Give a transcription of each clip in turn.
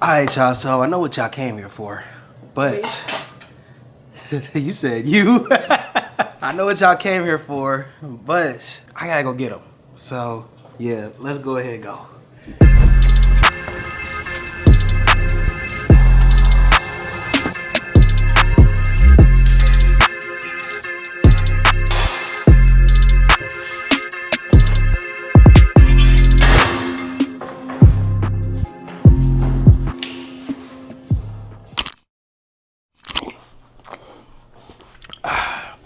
Alright, y'all, so I know what y'all came here for, but you said you. I know what y'all came here for, but I gotta go get them. So, yeah, let's go ahead and go.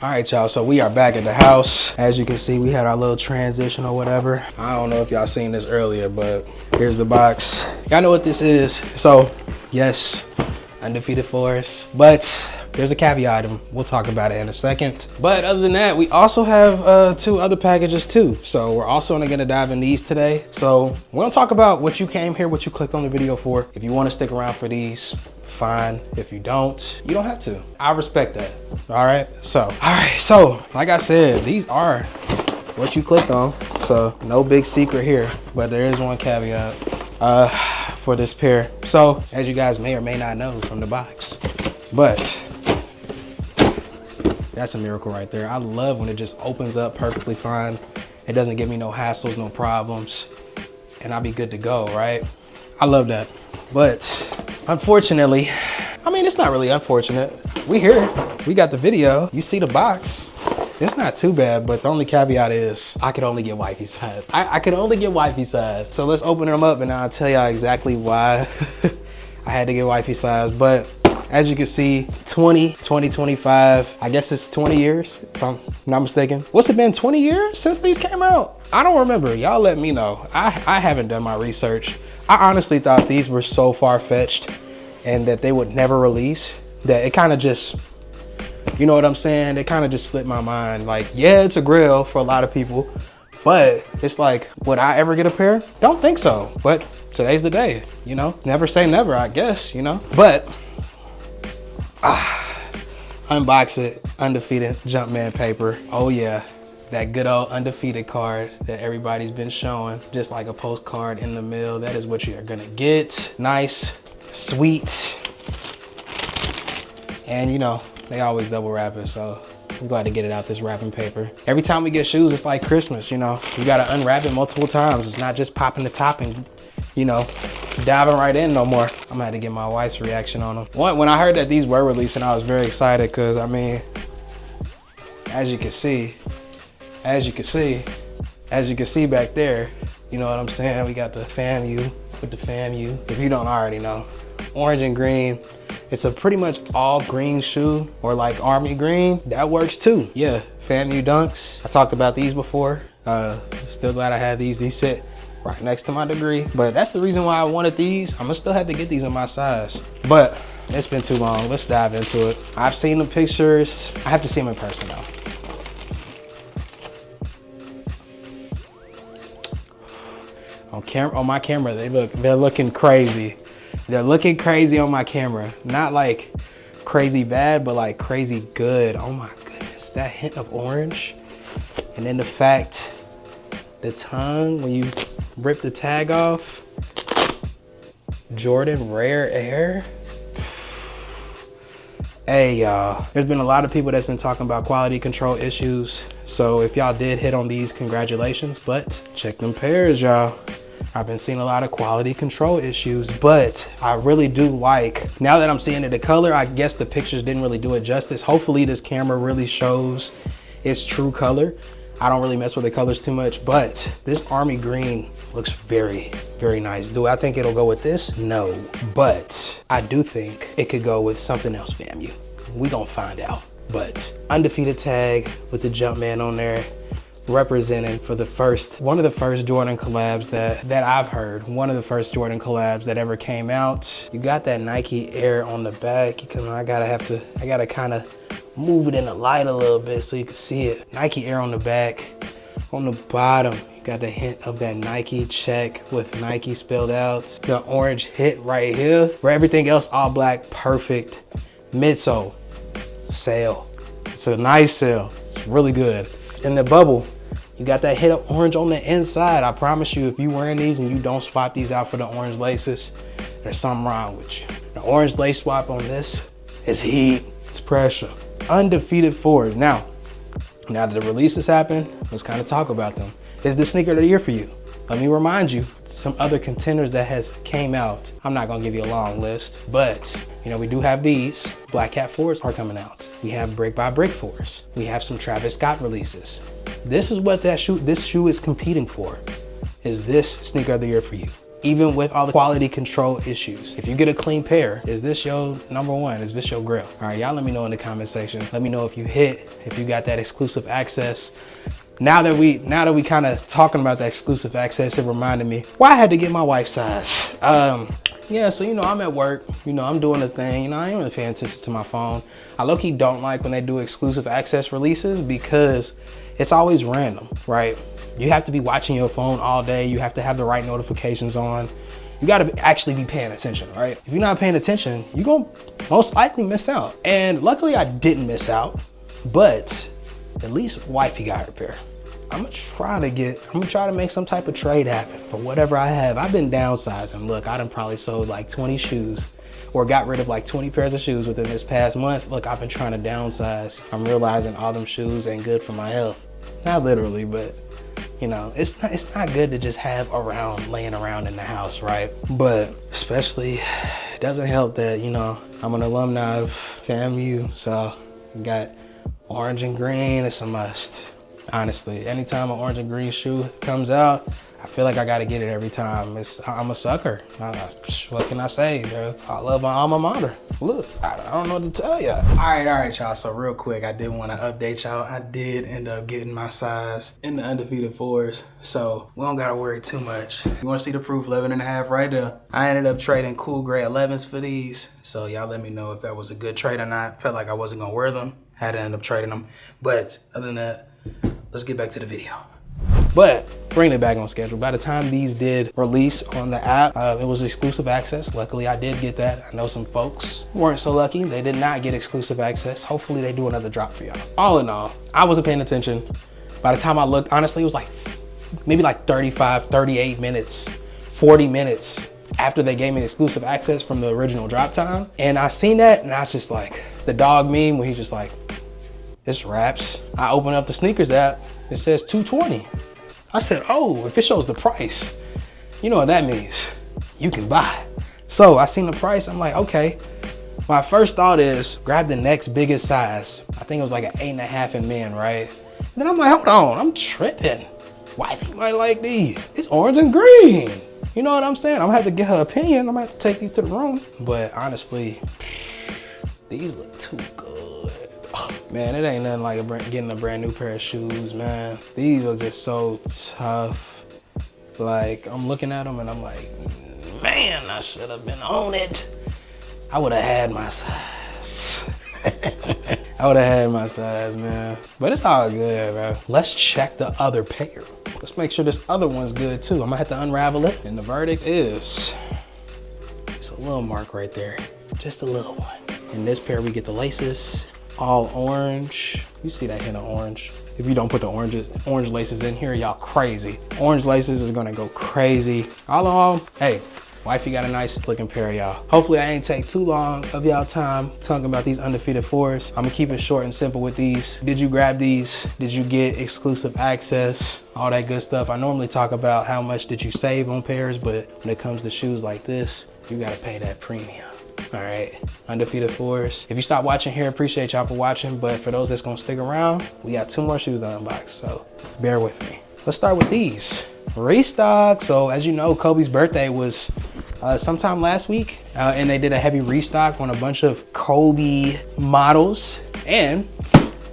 All right, y'all, so we are back at the house. As you can see, we had our little transition or whatever. I don't know if y'all seen this earlier, but here's the box. Y'all know what this is. So, yes, Undefeated Force, but there's a caveat item. We'll talk about it in a second. But other than that, we also have 2 other packages too. So we're also only gonna dive in these today. So we're gonna talk about what you came here, what you clicked on the video for. If you wanna stick around for these, fine. If you don't, you don't have to. I respect that. All right, so like I said, these are what you clicked on. So no big secret here, but there is one caveat for this pair. So as you guys may or may not know from the box, but that's a miracle right there. I love when it just opens up perfectly fine. It doesn't give me no hassles, no problems, and I'll be good to go, right? I love that. But unfortunately, I mean, it's not really unfortunate. We here, we got the video. You see the box. It's not too bad, but the only caveat is I could only get wifey size. I could only get wifey size. So let's open them up and I'll tell y'all exactly why I had to get wifey size. But as you can see, 2025, I guess it's 20 years, if I'm not mistaken. What's it been, 20 years since these came out? I don't remember, y'all let me know. I haven't done my research. I honestly thought these were so far-fetched and that they would never release, that it kind of just, you know what I'm saying? It kind of just slipped my mind. Like, yeah, it's a grill for a lot of people, but it's like, would I ever get a pair? Don't think so, but today's the day, you know? Never say never, I guess, you know? But, unbox it, Undefeated Jumpman paper. Oh yeah, that good old Undefeated card that everybody's been showing, just like a postcard in the mail. That is what you're gonna get. Nice, sweet, and you know, they always double wrap it, so I'm glad to get it out this wrapping paper. Every time we get shoes, it's like Christmas, you know? You gotta unwrap it multiple times. It's not just popping the top and, you know, diving right in no more. I'm gonna have to get my wife's reaction on them. When I heard that these were releasing, I was very excited because, I mean, as you can see back there, you know what I'm saying? We got the FAMU with the FAMU. If you don't already know, orange and green. It's a pretty much all green shoe, or like army green. That works too. Yeah, FAMU dunks. I talked about these before. Still glad I had these. These sit right next to my degree, but that's the reason why I wanted these. I'm gonna still have to get these in my size, but it's been too long. Let's dive into it. I've seen the pictures. I have to see them in person though. On my camera, they're looking crazy. They're looking crazy on my camera. Not like crazy bad, but like crazy good. Oh my goodness, that hint of orange. And then the fact, the tongue, when you rip the tag off, Jordan Rare Air. Hey y'all, there's been a lot of people that's been talking about quality control issues. So if y'all did hit on these, congratulations, but check them pairs, y'all. I've been seeing a lot of quality control issues, but I really do like, now that I'm seeing it in color, I guess the pictures didn't really do it justice. Hopefully this camera really shows its true color. I don't really mess with the colors too much, but this army green looks very, very nice. Do I think it'll go with this? No, but I do think it could go with something else, FAMU. We gonna find out. But Undefeated tag with the Jumpman on there, representing for one of the first Jordan collabs that I've heard. One of the first Jordan collabs that ever came out. You got that Nike Air on the back. I gotta kind of move it in the light a little bit so you can see it. Nike Air on the back. On the bottom, you got the hint of that Nike check with Nike spelled out. The orange hit right here. For everything else, all black, perfect. Midsole, sale. It's a nice sale. It's really good. In the bubble, you got that hit of orange on the inside. I promise you, if you're wearing these and you don't swap these out for the orange laces, there's something wrong with you. The orange lace swap on this is heat, it's pressure. Undefeated fours. Now that the releases happened, let's kind of talk about them. Is this sneaker of the year for you? Let me remind you some other contenders that has came out. I'm not gonna give you a long list, but you know, we do have these. Black Cat 4s are coming out. We have Brick by Brick 4s. We have some Travis Scott releases. This is what this shoe is competing for. Is this sneaker of the year for you? Even with all the quality control issues. If you get a clean pair, is this your number one? Is this your grill? All right, y'all let me know in the comment section. Let me know if you got that exclusive access. Now that we kind of talking about that exclusive access, it reminded me why I had to get my wife's size. Yeah, so you know, I'm at work, you know, I'm doing the thing, you know, I ain't really paying attention to my phone. I low-key don't like when they do exclusive access releases because it's always random, right? You have to be watching your phone all day. You have to have the right notifications on. You gotta actually be paying attention, right? If you're not paying attention, you're gonna most likely miss out. And luckily I didn't miss out, but at least wifey got her pair. I'm gonna try to make some type of trade happen for whatever I have. I've been downsizing. Look, I done probably sold like 20 shoes or got rid of like 20 pairs of shoes within this past month. Look, I've been trying to downsize. I'm realizing all them shoes ain't good for my health. Not literally, but you know, it's not good to just have laying around in the house, right? But especially, it doesn't help that, you know, I'm an alumni of FAMU, so we got orange and green, it's a must. Honestly, anytime an orange and green shoe comes out, I feel like I gotta get it every time. I'm a sucker. What can I say, bro? I love my alma mater. Look, I don't know what to tell y'all. All right, y'all. So real quick, I did want to update y'all. I did end up getting my size in the Undefeated 4s, so we don't gotta worry too much. You wanna see the proof? 11.5 right there. I ended up trading cool gray 11s for these, so y'all let me know if that was a good trade or not. Felt like I wasn't gonna wear them. Had to end up trading them, but other than that, let's get back to the video. But bringing it back on schedule, by the time these did release on the app, it was exclusive access. Luckily, I did get that. I know some folks weren't so lucky. They did not get exclusive access. Hopefully, they do another drop for y'all. All in all, I wasn't paying attention. By the time I looked, honestly, it was like maybe like 35, 38 minutes, 40 minutes after they gave me exclusive access from the original drop time. And I seen that, and I was just like, the dog meme when he's just like, this wraps. I open up the sneakers app, it says $220. I said, oh, if it shows the price, you know what that means. You can buy. So I seen the price, I'm like, okay. My first thought is grab the next biggest size. I think it was like an 8.5 in men, right? And then I'm like, hold on, I'm tripping. Wifey might like these. It's orange and green. You know what I'm saying? I'm gonna have to get her opinion. I'm gonna have to take these to the room. But honestly, these look too good. Man, it ain't nothing like getting a brand new pair of shoes, man. These are just so tough. Like, I'm looking at them and I'm like, man, I should have been on it. I would have had my size. I would have had my size, man. But it's all good, bro. Let's check the other pair. Let's make sure this other one's good too. I'm gonna have to unravel it. And the verdict is, it's a little mark right there. Just a little one. In this pair, we get the laces. All orange. You see that hint of orange. If you don't put the orange laces in here, y'all crazy. Orange laces is gonna go crazy. All in all, hey, wifey got a nice looking pair, y'all. Hopefully I ain't take too long of y'all time talking about these Undefeated 4s. I'm gonna keep it short and simple with these. Did you grab these? Did you get exclusive access? All that good stuff. I normally talk about how much did you save on pairs, but when it comes to shoes like this, you gotta pay that premium. All right, Undefeated 4s. If you stop watching here, appreciate y'all for watching, but for those that's gonna stick around, we got 2 more shoes to unbox, so bear with me. Let's start with these. Restock. So as you know, Kobe's birthday was sometime last week, and they did a heavy restock on a bunch of Kobe models, and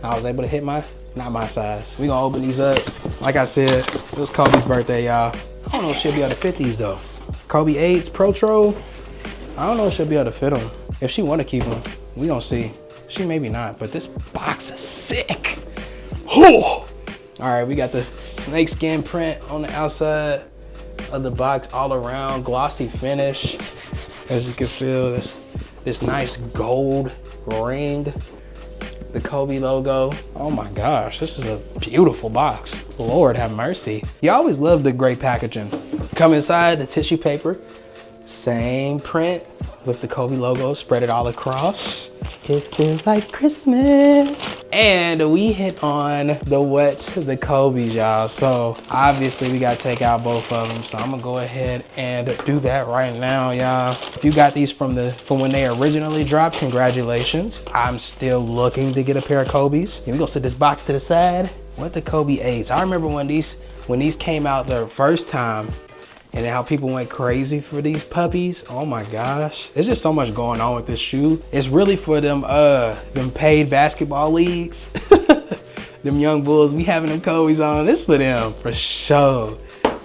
I was able to hit not my size. We gonna open these up. Like I said, it was Kobe's birthday, y'all. I don't know if she'll be able to fit these though. Kobe 8s Protro. I don't know if she'll be able to fit them. If she want to keep them, we gonna see. She maybe not, but this box is sick. All right, we got the snakeskin print on the outside of the box all around, glossy finish. As you can feel, this nice gold ring, the Kobe logo. Oh my gosh, this is a beautiful box. Lord have mercy. You always love the great packaging. Come inside, the tissue paper. Same print with the Kobe logo, spread it all across. It feels like Christmas. And we hit on the Kobe's, y'all. So obviously we gotta take out both of them. So I'm gonna go ahead and do that right now, y'all. If you got these from when they originally dropped, congratulations. I'm still looking to get a pair of Kobe's. And we gonna set this box to the side. What the Kobe 8s? I remember when these came out the first time, and how people went crazy for these puppies. Oh my gosh. There's just so much going on with this shoe. It's really for them paid basketball leagues. Them young bulls, we having them Kobe's on. This for them, for sure.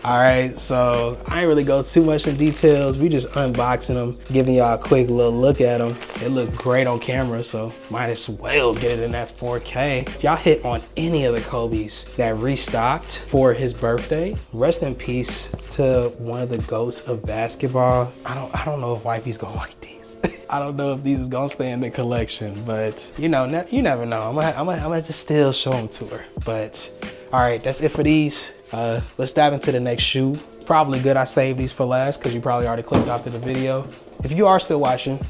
All right, so I ain't really go too much in details. We just unboxing them, giving y'all a quick little look at them. It look great on camera, so might as well get it in that 4K. If y'all hit on any of the Kobe's that restocked for his birthday, rest in peace to one of the GOATs of basketball. I don't know if wifey's gonna like these. I don't know if these is gonna stay in the collection, but you know, you never know. I'm gonna just still show them to her. But all right, that's it for these. Let's dive into the next shoe. Probably good I saved these for last because you probably already clicked off to the video. If you are still watching,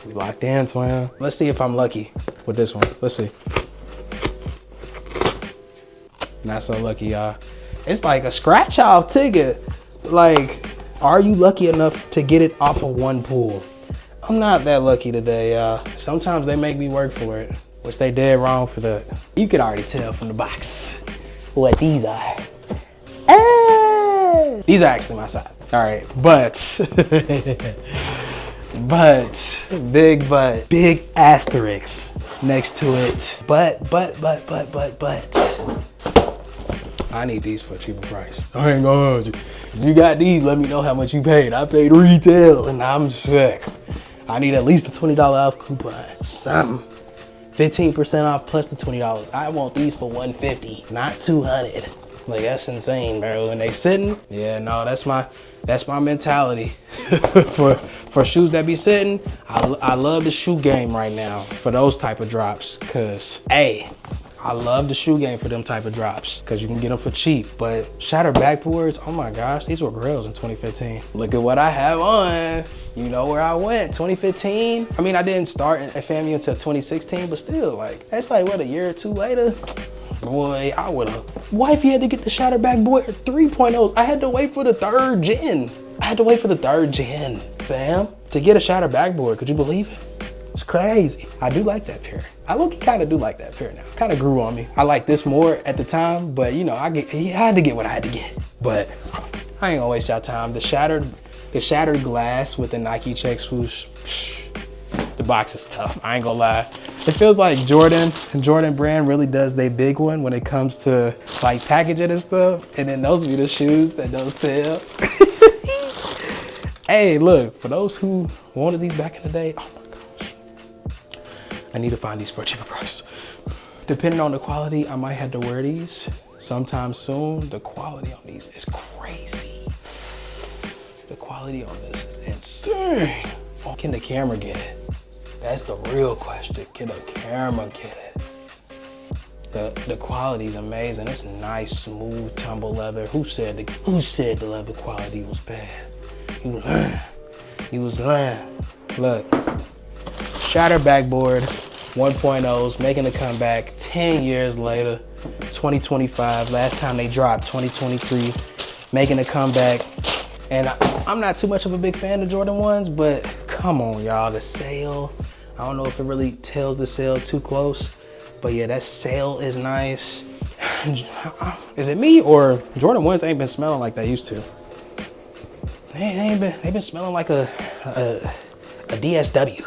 we locked in, twin. Let's see if I'm lucky with this one. Let's see. Not so lucky, y'all. It's like a scratch off ticket. Like, are you lucky enough to get it off of one pull? I'm not that lucky today, y'all. Sometimes they make me work for it, which they did wrong for that. You could already tell from the box what these are. Hey! These are actually my size. All right, but big asterisk next to it. But. I need these for a cheaper price. I ain't gonna hold you. If you got these, let me know how much you paid. I paid retail and I'm sick. I need at least a $20 off coupon. Something. 15% off plus the $20. I want these for $150, not $200. Like, that's insane, bro. And they sitting, yeah, no, that's my mentality. for shoes that be sitting, I love the shoe game right now for those type of drops. Cause, hey, I love the shoe game for them type of drops because you can get them for cheap. But shattered backboards, oh my gosh, these were grails in 2015. Look at what I have on. You know where I went, 2015. I mean, I didn't start at FAMU until 2016, but still, like, that's like, what, a year or two later? Boy, I would've. Wifey had to get the shattered backboard 3.0s. I had to wait for the 3rd gen. Fam, to get a shattered backboard. Could you believe it? It's crazy. I do like that pair. I kind of do like that pair now. Kind of grew on me. I like this more at the time, but you know, I had to get what I had to get. But I ain't gonna waste y'all time. The shattered glass with the Nike check swoosh. The box is tough. I ain't gonna lie. It feels like Jordan brand really does they big one when it comes to like packaging and stuff. And then those be the shoes that don't sell. Hey, look, for those who wanted these back in the day, oh my gosh. I need to find these for a cheaper price. Depending on the quality, I might have to wear these sometime soon. The quality on these is crazy. The quality on this is insane. Oh, can the camera get it? That's the real question. Can the camera get it? The quality is amazing. It's nice, smooth, tumble leather. Who said the leather quality was bad? You was lying. Look, shattered backboard 1.0s making a comeback 10 years later, 2025. Last time they dropped, 2023, making a comeback. And I'm not too much of a big fan of Jordan 1s, but come on, y'all, the sale. I don't know if it really tells the sale too close, but yeah, that sale is nice. Is it me or Jordan 1s ain't been smelling like they used to? They've been smelling like a DSW.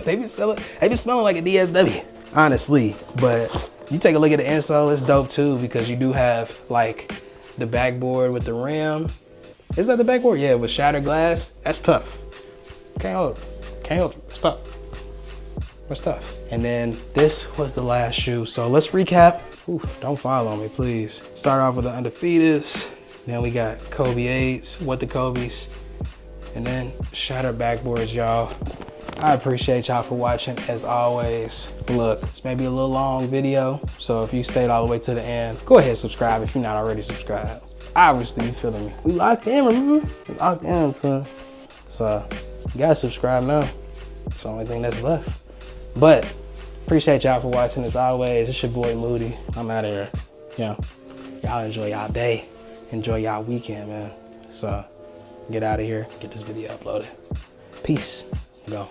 They've been smelling like a DSW, honestly. But you take a look at the insole, it's dope too, because you do have like the backboard with the rim. Is that the backboard? Yeah, with shattered glass. That's tough. Can't hold it. It's tough. It's tough. And then this was the last shoe. So let's recap. Ooh, don't follow me, please. Start off with the Undefeateds. Then we got Kobe 8s, what the Kobe's, and then shattered backboards, y'all. I appreciate y'all for watching as always. Look, it's maybe a little long video, so if you stayed all the way to the end, go ahead and subscribe if you're not already subscribed. Obviously, you feeling me. We locked in, remember? We locked in, son. So, you gotta subscribe now. It's the only thing that's left. But, appreciate y'all for watching as always. It's your boy Moody. I'm out of here. You know, y'all enjoy y'all day. Enjoy y'all weekend, man. So, get out of here. Get this video uploaded. Peace. Go.